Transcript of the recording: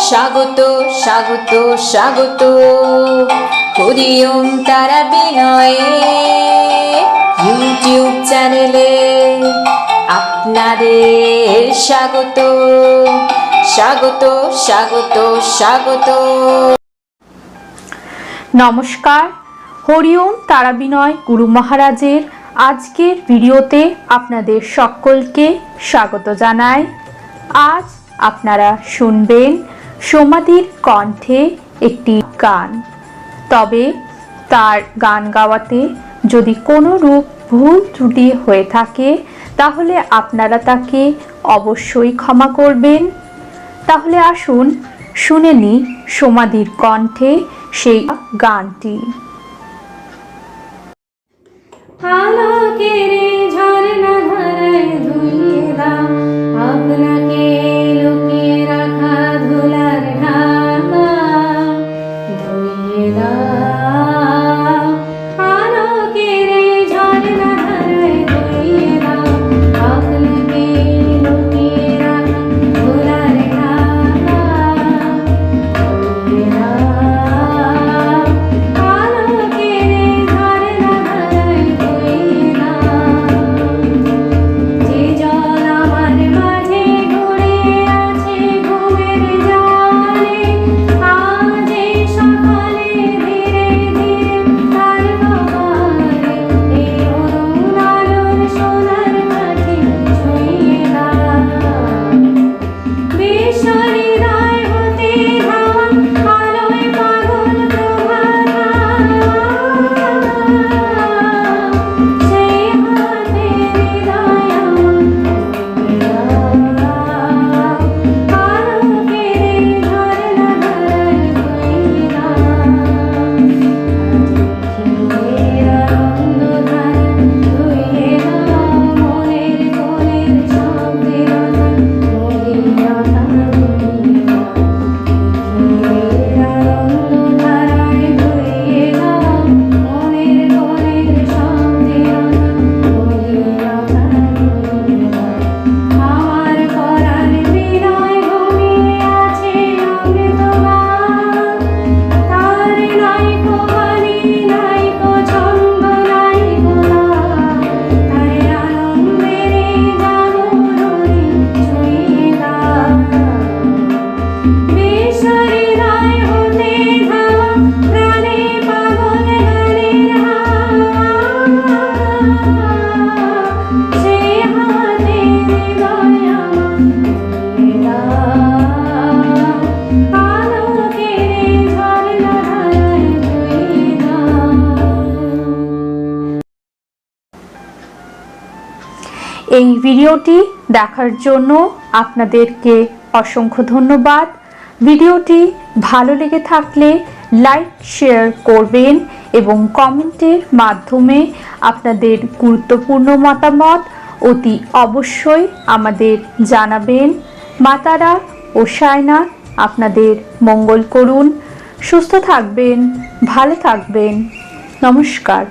স্বাগত স্বাগত স্বাগত হরি ওম তারা বিনয়ে ইউটিউব চ্যানেলে আপনাদের স্বাগত স্বাগত স্বাগত স্বাগত। নমস্কার, হরি ওম তারা বিনয় গুরু মহারাজের আজকের ভিডিওতে আপনাদের সকলকে স্বাগত জানাই। আজ আপনারা শুনবেন সমাধির কণ্ঠে একটি গান। তবে তার গান গাওয়াতে যদি কোনো রূপ ভুল ত্রুটি হয়ে থাকে তাহলে আপনারা তাকে অবশ্যই ক্ষমা করবেন। তাহলে আসুন শুনে নিই সমাধির কণ্ঠে সেই গানটি। আলোকের ঝর্ণা ধারায় ধুইয়ে দাও আপনাকে লুকিয়ে রাখা ধুলার ঢাকা, ধুইয়ে দাও আলোকের ঝর্ণা ধারায় ধুইয়ে দাও আপনাকে লুকিয়ে রাখা ধুলার ঢাকা, ধুইয়ে দাও এই ভিডিওটি দেখার জন্য আপনাদেরকে অসংখ্য ধন্যবাদ। ভিডিওটি ভালো লেগে থাকলে লাইক শেয়ার করবেন এবং কমেন্টের মাধ্যমে আপনাদের গুরুত্বপূর্ণ মতামত অতি অবশ্যই আমাদের জানাবেন। মা তারা ও সাইনাথ আপনাদের মঙ্গল করুন। সুস্থ থাকবেন, ভালো থাকবেন। নমস্কার।